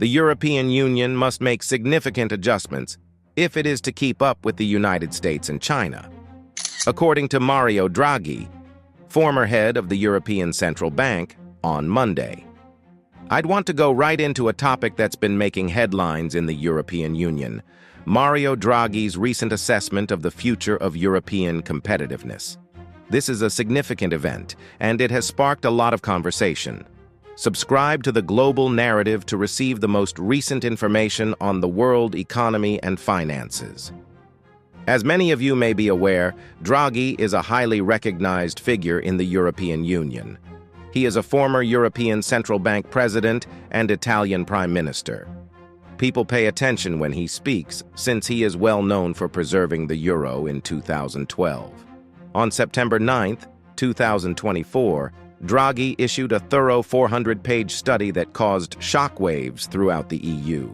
The European Union must make significant adjustments if it is to keep up with the United States and China. According to Mario Draghi, former head of the European Central Bank, on Monday. I'd want to go right into a topic that's been making headlines in the European Union: Mario Draghi's recent assessment of the future of European competitiveness. This is a significant event, and it has sparked a lot of conversation. Subscribe to the Global Narrative to receive the most recent information on the world economy and finances. As many of you may be aware, Draghi is a highly recognized figure in the European Union. He is a former European Central Bank president and Italian prime minister. People pay attention when he speaks, since he is well known for preserving the euro in 2012. On September 9, 2024, Draghi issued a thorough 400-page study that caused shockwaves throughout the EU.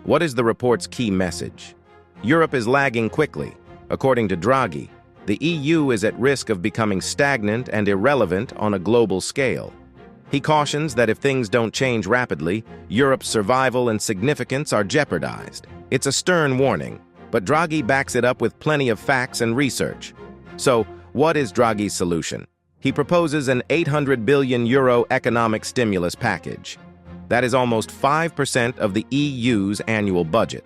What is the report's key message? Europe is lagging quickly. According to Draghi, the EU is at risk of becoming stagnant and irrelevant on a global scale. He cautions that if things don't change rapidly, Europe's survival and significance are jeopardized. It's a stern warning, but Draghi backs it up with plenty of facts and research. So, what is Draghi's solution? He proposes an €800 billion economic stimulus package. That is almost 5% of the EU's annual budget.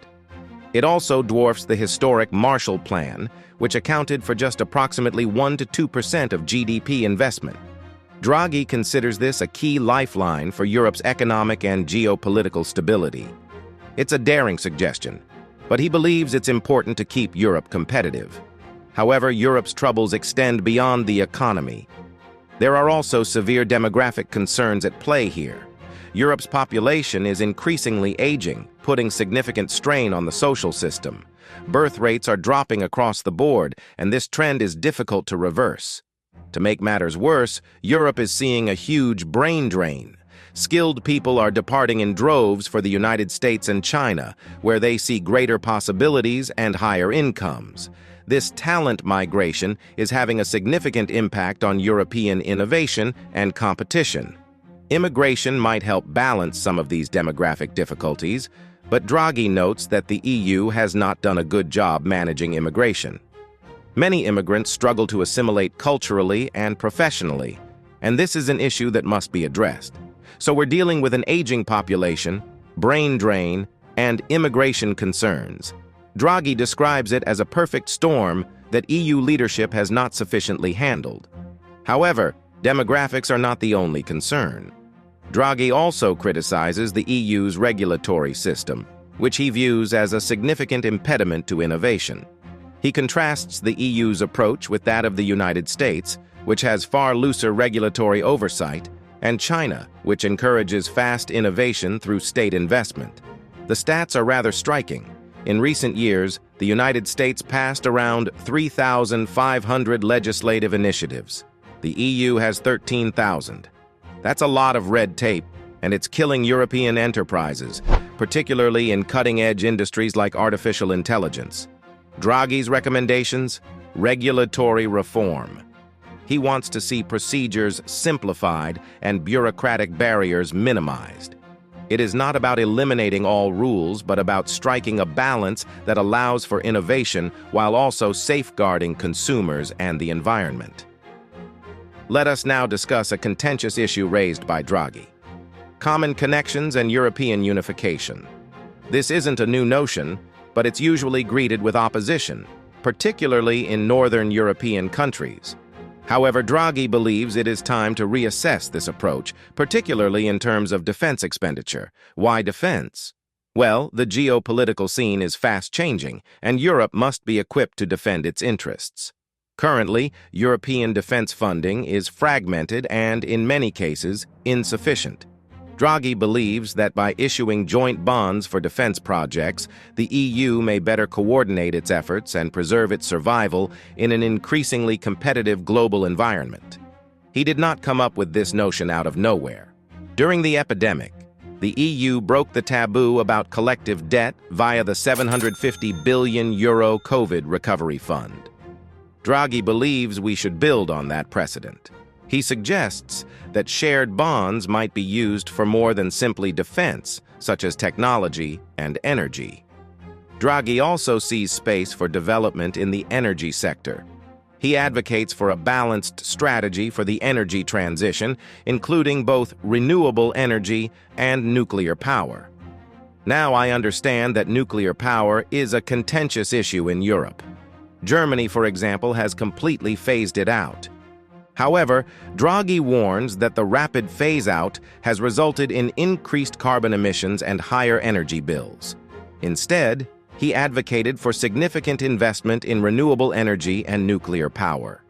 It also dwarfs the historic Marshall Plan, which accounted for just approximately 1 to 2% of GDP investment. Draghi considers this a key lifeline for Europe's economic and geopolitical stability. It's a daring suggestion, but he believes it's important to keep Europe competitive. However, Europe's troubles extend beyond the economy. There are also severe demographic concerns at play here. Europe's population is increasingly aging, putting significant strain on the social system. Birth rates are dropping across the board, and this trend is difficult to reverse. To make matters worse, Europe is seeing a huge brain drain. Skilled people are departing in droves for the United States and China, where they see greater possibilities and higher incomes. This talent migration is having a significant impact on European innovation and competition. Immigration might help balance some of these demographic difficulties, but Draghi notes that the EU has not done a good job managing immigration. Many immigrants struggle to assimilate culturally and professionally, and this is an issue that must be addressed. So we're dealing with an aging population, brain drain, and immigration concerns. Draghi describes it as a perfect storm that EU leadership has not sufficiently handled. However, demographics are not the only concern. Draghi also criticizes the EU's regulatory system, which he views as a significant impediment to innovation. He contrasts the EU's approach with that of the United States, which has far looser regulatory oversight, and China, which encourages fast innovation through state investment. The stats are rather striking. In recent years, the United States passed around 3,500 legislative initiatives. The EU has 13,000. That's a lot of red tape, and it's killing European enterprises, particularly in cutting-edge industries like artificial intelligence. Draghi's recommendations: regulatory reform. He wants to see procedures simplified and bureaucratic barriers minimized. It is not about eliminating all rules, but about striking a balance that allows for innovation while also safeguarding consumers and the environment. Let us now discuss a contentious issue raised by Draghi: common connections and European unification. This isn't a new notion, but it's usually greeted with opposition, particularly in northern European countries. However, Draghi believes it is time to reassess this approach, particularly in terms of defense expenditure. Why defense? Well, the geopolitical scene is fast-changing, and Europe must be equipped to defend its interests. Currently, European defense funding is fragmented and, in many cases, insufficient. Draghi believes that by issuing joint bonds for defense projects, the EU may better coordinate its efforts and preserve its survival in an increasingly competitive global environment. He did not come up with this notion out of nowhere. During the epidemic, the EU broke the taboo about collective debt via the €750 billion COVID Recovery Fund. Draghi believes we should build on that precedent. He suggests that shared bonds might be used for more than simply defense, such as technology and energy. Draghi also sees space for development in the energy sector. He advocates for a balanced strategy for the energy transition, including both renewable energy and nuclear power. Now I understand that nuclear power is a contentious issue in Europe. Germany, for example, has completely phased it out. However, Draghi warns that the rapid phase-out has resulted in increased carbon emissions and higher energy bills. Instead, he advocated for significant investment in renewable energy and nuclear power.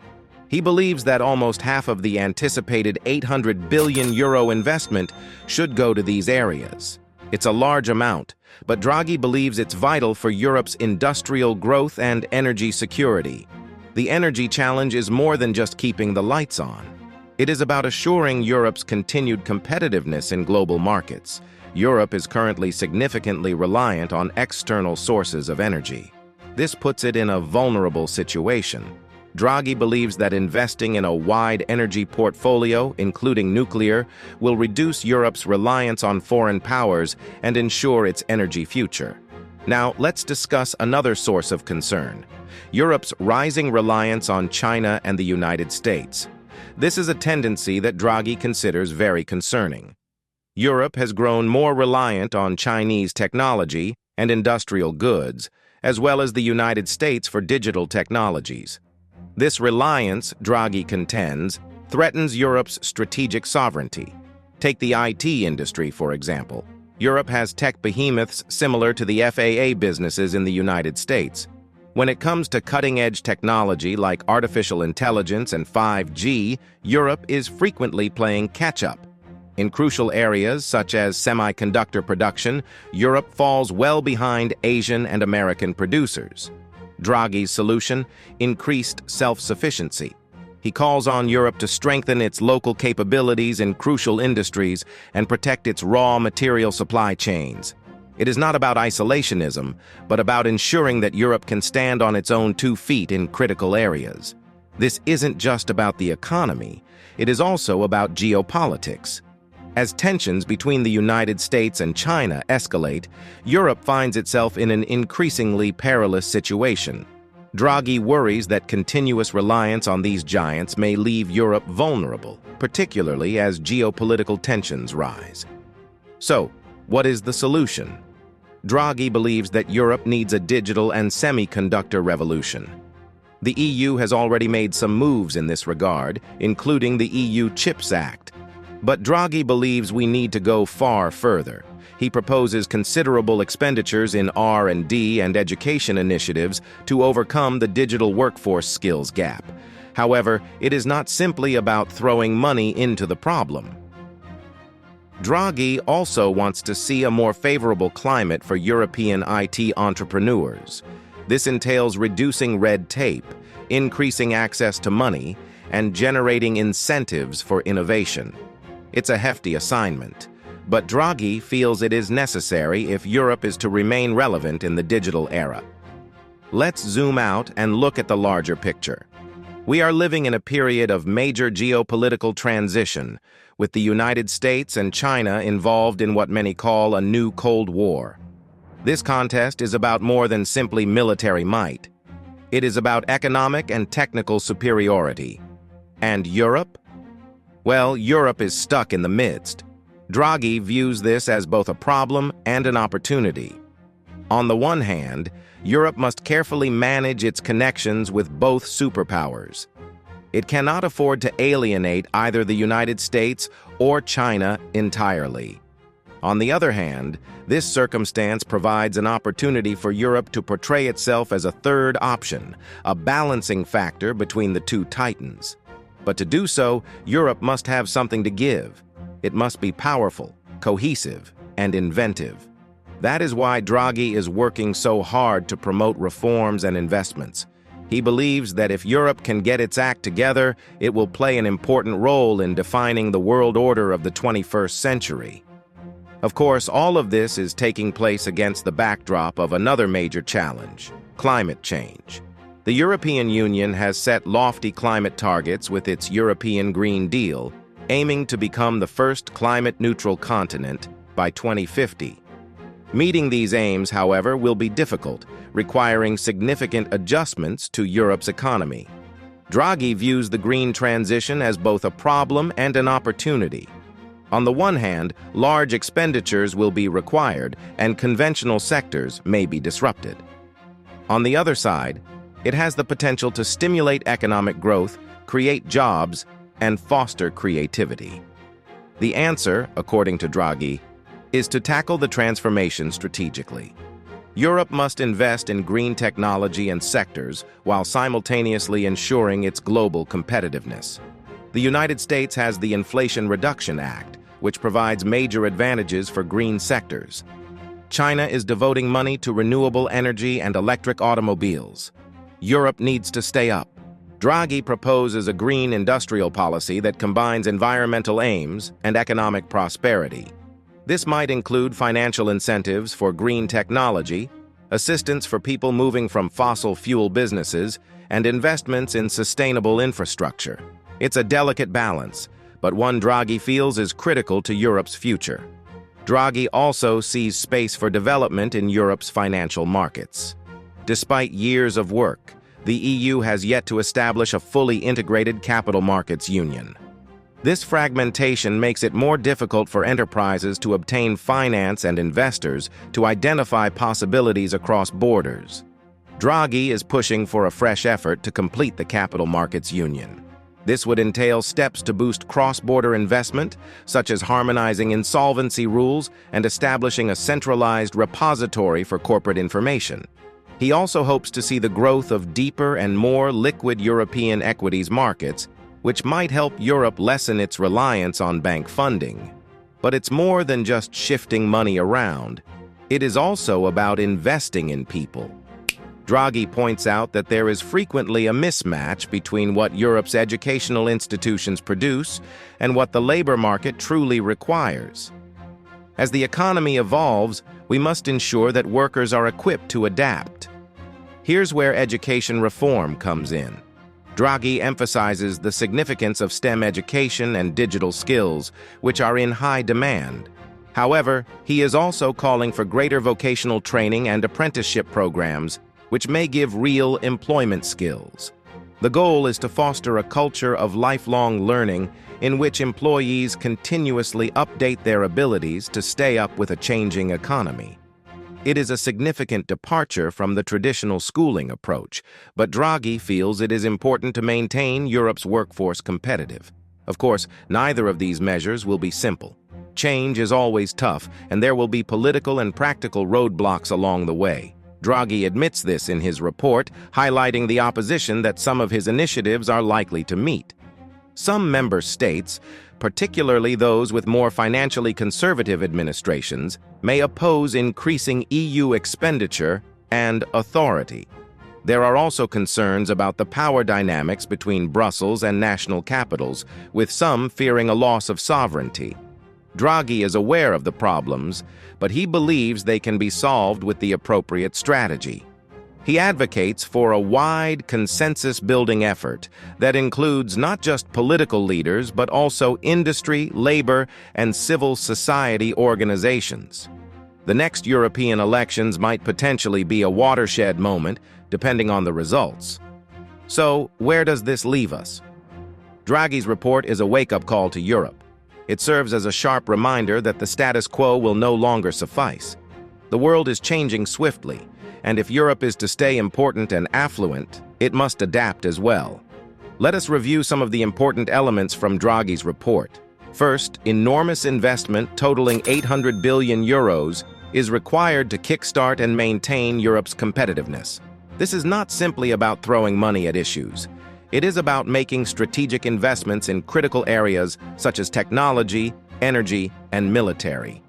He believes that almost half of the anticipated €800 billion investment should go to these areas. It's a large amount, but Draghi believes it's vital for Europe's industrial growth and energy security. The energy challenge is more than just keeping the lights on. It is about assuring Europe's continued competitiveness in global markets. Europe is currently significantly reliant on external sources of energy. This puts it in a vulnerable situation. Draghi believes that investing in a wide energy portfolio, including nuclear, will reduce Europe's reliance on foreign powers and ensure its energy future. Now, let's discuss another source of concern: Europe's rising reliance on China and the United States. This is a tendency that Draghi considers very concerning. Europe has grown more reliant on Chinese technology and industrial goods, as well as the United States for digital technologies. This reliance, Draghi contends, threatens Europe's strategic sovereignty. Take the IT industry, for example. Europe has tech behemoths similar to the FAA businesses in the United States. When it comes to cutting-edge technology like artificial intelligence and 5G, Europe is frequently playing catch-up. In crucial areas such as semiconductor production, Europe falls well behind Asian and American producers. Draghi's solution: increased self-sufficiency. He calls on Europe to strengthen its local capabilities in crucial industries and protect its raw material supply chains. It is not about isolationism, but about ensuring that Europe can stand on its own 2 feet in critical areas. This isn't just about the economy, it is also about geopolitics. As tensions between the United States and China escalate, Europe finds itself in an increasingly perilous situation. Draghi worries that continuous reliance on these giants may leave Europe vulnerable, particularly as geopolitical tensions rise. So, what is the solution? Draghi believes that Europe needs a digital and semiconductor revolution. The EU has already made some moves in this regard, including the EU Chips Act. But Draghi believes we need to go far further. He proposes considerable expenditures in R&D and education initiatives to overcome the digital workforce skills gap. However, it is not simply about throwing money into the problem. Draghi also wants to see a more favorable climate for European IT entrepreneurs. This entails reducing red tape, increasing access to money, and generating incentives for innovation. It's a hefty assignment, but Draghi feels it is necessary if Europe is to remain relevant in the digital era. Let's zoom out and look at the larger picture. We are living in a period of major geopolitical transition, with the United States and China involved in what many call a new Cold War. This contest is about more than simply military might. It is about economic and technical superiority. And Europe? Well, Europe is stuck in the midst. Draghi views this as both a problem and an opportunity. On the one hand, Europe must carefully manage its connections with both superpowers. It cannot afford to alienate either the United States or China entirely. On the other hand, this circumstance provides an opportunity for Europe to portray itself as a third option, a balancing factor between the two titans. But to do so, Europe must have something to give. It must be powerful, cohesive, and inventive. That is why Draghi is working so hard to promote reforms and investments. He believes that if Europe can get its act together, it will play an important role in defining the world order of the 21st century. Of course, all of this is taking place against the backdrop of another major challenge: climate change. The European Union has set lofty climate targets with its European Green Deal, aiming to become the first climate-neutral continent by 2050. Meeting these aims, however, will be difficult, requiring significant adjustments to Europe's economy. Draghi views the green transition as both a problem and an opportunity. On the one hand, large expenditures will be required and conventional sectors may be disrupted. On the other side, it has the potential to stimulate economic growth, create jobs, and foster creativity. The answer, according to Draghi, is to tackle the transformation strategically. Europe must invest in green technology and sectors while simultaneously ensuring its global competitiveness. The United States has the Inflation Reduction Act, which provides major advantages for green sectors. China is devoting money to renewable energy and electric automobiles. Europe needs to stay up. Draghi proposes a green industrial policy that combines environmental aims and economic prosperity. This might include financial incentives for green technology, assistance for people moving from fossil fuel businesses, and investments in sustainable infrastructure. It's a delicate balance, but one Draghi feels is critical to Europe's future. Draghi also sees space for development in Europe's financial markets. Despite years of work, the EU has yet to establish a fully integrated capital markets union. This fragmentation makes it more difficult for enterprises to obtain finance and investors to identify possibilities across borders. Draghi is pushing for a fresh effort to complete the capital markets union. This would entail steps to boost cross-border investment, such as harmonizing insolvency rules and establishing a centralized repository for corporate information. He also hopes to see the growth of deeper and more liquid European equities markets, which might help Europe lessen its reliance on bank funding. But it's more than just shifting money around. It is also about investing in people. Draghi points out that there is frequently a mismatch between what Europe's educational institutions produce and what the labor market truly requires. As the economy evolves, we must ensure that workers are equipped to adapt. Here's where education reform comes in. Draghi emphasizes the significance of STEM education and digital skills, which are in high demand. However, he is also calling for greater vocational training and apprenticeship programs, which may give real employment skills. The goal is to foster a culture of lifelong learning in which employees continuously update their abilities to stay up with a changing economy. It is a significant departure from the traditional schooling approach, but Draghi feels it is important to maintain Europe's workforce competitive. Of course, neither of these measures will be simple. Change is always tough, and there will be political and practical roadblocks along the way. Draghi admits this in his report, highlighting the opposition that some of his initiatives are likely to meet. Some member states, particularly those with more financially conservative administrations, may oppose increasing EU expenditure and authority. There are also concerns about the power dynamics between Brussels and national capitals, with some fearing a loss of sovereignty. Draghi is aware of the problems, but he believes they can be solved with the appropriate strategy. He advocates for a wide consensus-building effort that includes not just political leaders, but also industry, labor, and civil society organizations. The next European elections might potentially be a watershed moment, depending on the results. So, where does this leave us? Draghi's report is a wake-up call to Europe. It serves as a sharp reminder that the status quo will no longer suffice. The world is changing swiftly, and if Europe is to stay important and affluent, it must adapt as well. Let us review some of the important elements from Draghi's report. First, enormous investment totaling 800 billion euros is required to kickstart and maintain Europe's competitiveness. This is not simply about throwing money at issues. It is about making strategic investments in critical areas such as technology, energy, and military.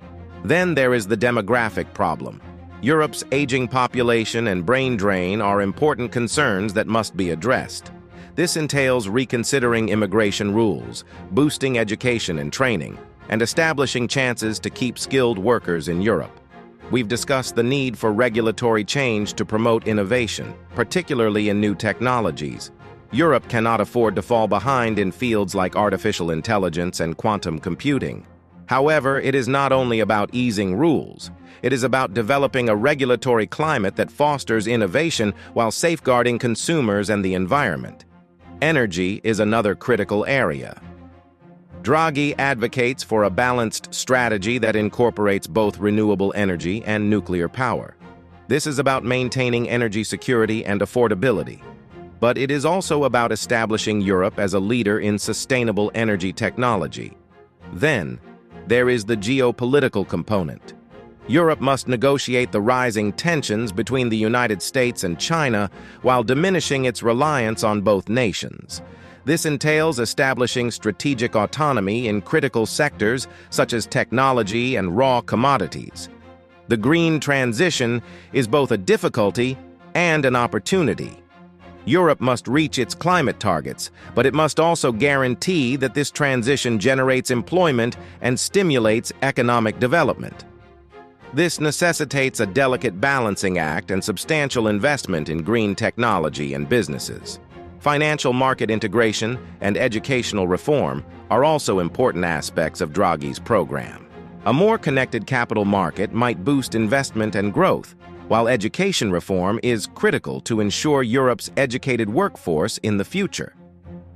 Then there is the demographic problem. Europe's aging population and brain drain are important concerns that must be addressed. This entails reconsidering immigration rules, boosting education and training, and establishing chances to keep skilled workers in Europe. We've discussed the need for regulatory change to promote innovation, particularly in new technologies. Europe cannot afford to fall behind in fields like artificial intelligence and quantum computing. However, it is not only about easing rules. It is about developing a regulatory climate that fosters innovation while safeguarding consumers and the environment. Energy is another critical area. Draghi advocates for a balanced strategy that incorporates both renewable energy and nuclear power. This is about maintaining energy security and affordability. But it is also about establishing Europe as a leader in sustainable energy technology. Then, there is the geopolitical component. Europe must negotiate the rising tensions between the United States and China while diminishing its reliance on both nations. This entails establishing strategic autonomy in critical sectors such as technology and raw commodities. The green transition is both a difficulty and an opportunity. Europe must reach its climate targets, but it must also guarantee that this transition generates employment and stimulates economic development. This necessitates a delicate balancing act and substantial investment in green technology and businesses. Financial market integration and educational reform are also important aspects of Draghi's program. A more connected capital market might boost investment and growth, while education reform is critical to ensure Europe's educated workforce in the future.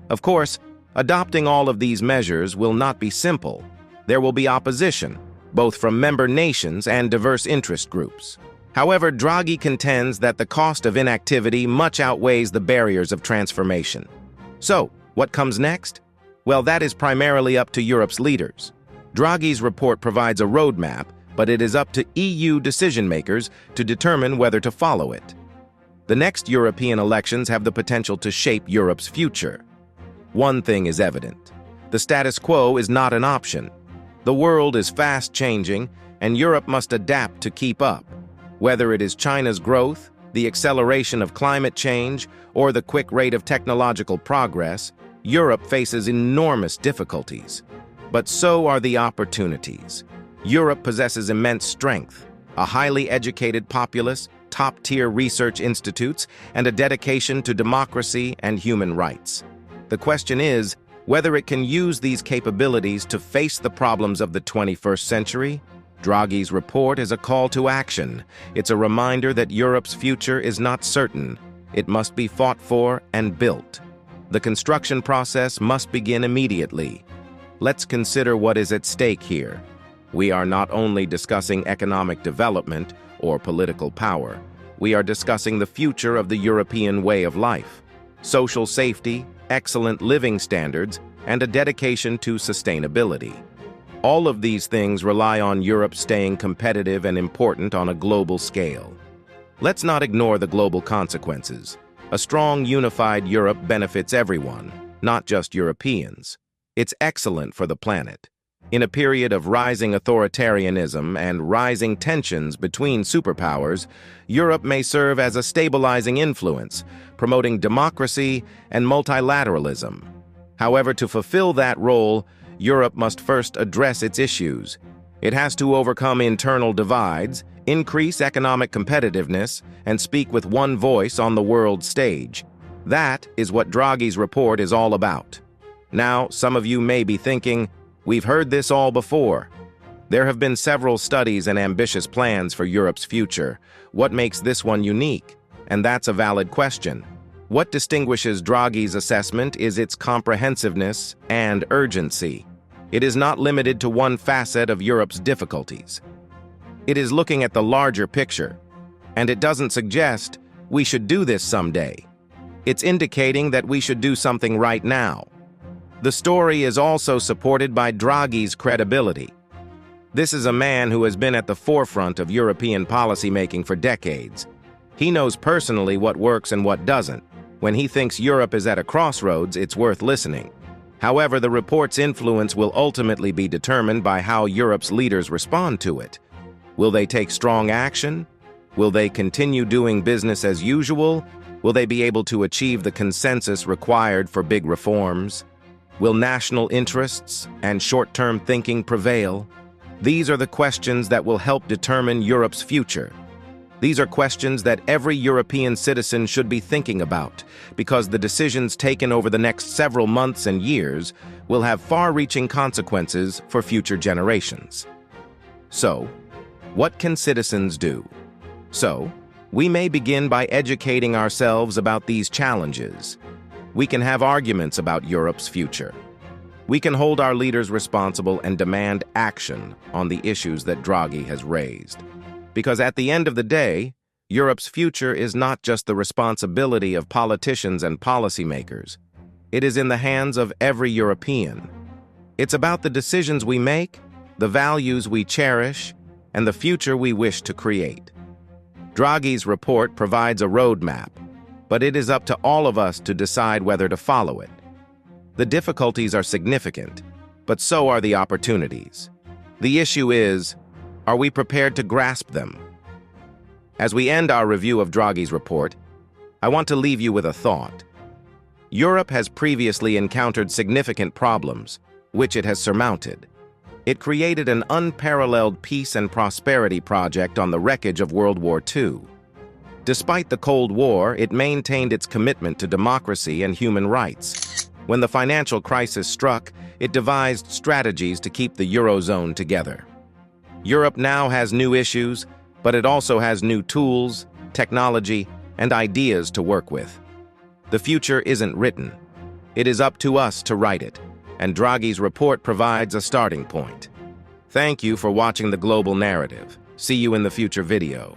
Of course, adopting all of these measures will not be simple. There will be opposition, both from member nations and diverse interest groups. However, Draghi contends that the cost of inactivity much outweighs the barriers of transformation. So, what comes next? Well, that is primarily up to Europe's leaders. Draghi's report provides a roadmap, but it is up to EU decision-makers to determine whether to follow it. The next European elections have the potential to shape Europe's future. One thing is evident: the status quo is not an option. The world is fast changing, and Europe must adapt to keep up. Whether it is China's growth, the acceleration of climate change, or the quick rate of technological progress, Europe faces enormous difficulties. But so are the opportunities. Europe possesses immense strength, a highly educated populace, top-tier research institutes, and a dedication to democracy and human rights. The question is whether it can use these capabilities to face the problems of the 21st century. Draghi's report is a call to action. It's a reminder that Europe's future is not certain. It must be fought for and built. The construction process must begin immediately. Let's consider what is at stake here. We are not only discussing economic development or political power. We are discussing the future of the European way of life, social safety, excellent living standards, and a dedication to sustainability. All of these things rely on Europe staying competitive and important on a global scale. Let's not ignore the global consequences. A strong, unified Europe benefits everyone, not just Europeans. It's excellent for the planet. In a period of rising authoritarianism and rising tensions between superpowers, Europe may serve as a stabilizing influence, promoting democracy and multilateralism. However, to fulfill that role, Europe must first address its issues. It has to overcome internal divides, increase economic competitiveness, and speak with one voice on the world stage. That is what Draghi's report is all about. Now, some of you may be thinking, we've heard this all before. There have been several studies and ambitious plans for Europe's future. What makes this one unique? And that's a valid question. What distinguishes Draghi's assessment is its comprehensiveness and urgency. It is not limited to one facet of Europe's difficulties. It is looking at the larger picture, and it doesn't suggest we should do this someday. It's indicating that we should do something right now. The story is also supported by Draghi's credibility. This is a man who has been at the forefront of European policymaking for decades. He knows personally what works and what doesn't. When he thinks Europe is at a crossroads, it's worth listening. However, the report's influence will ultimately be determined by how Europe's leaders respond to it. Will they take strong action? Will they continue doing business as usual? Will they be able to achieve the consensus required for big reforms? Will national interests and short-term thinking prevail? These are the questions that will help determine Europe's future. These are questions that every European citizen should be thinking about, because the decisions taken over the next several months and years will have far-reaching consequences for future generations. So, what can citizens do? We may begin by educating ourselves about these challenges. We can have arguments about Europe's future. We can hold our leaders responsible and demand action on the issues that Draghi has raised. Because at the end of the day, Europe's future is not just the responsibility of politicians and policymakers. It is in the hands of every European. It's about the decisions we make, the values we cherish, and the future we wish to create. Draghi's report provides a roadmap, but it is up to all of us to decide whether to follow it. The difficulties are significant, but so are the opportunities. The issue is, are we prepared to grasp them? As we end our review of Draghi's report, I want to leave you with a thought. Europe has previously encountered significant problems, which it has surmounted. It created an unparalleled peace and prosperity project on the wreckage of World War II. Despite the Cold War, it maintained its commitment to democracy and human rights. When the financial crisis struck, it devised strategies to keep the Eurozone together. Europe now has new issues, but it also has new tools, technology, and ideas to work with. The future isn't written. It is up to us to write it, and Draghi's report provides a starting point. Thank you for watching the Global Narrative. See you in the future video.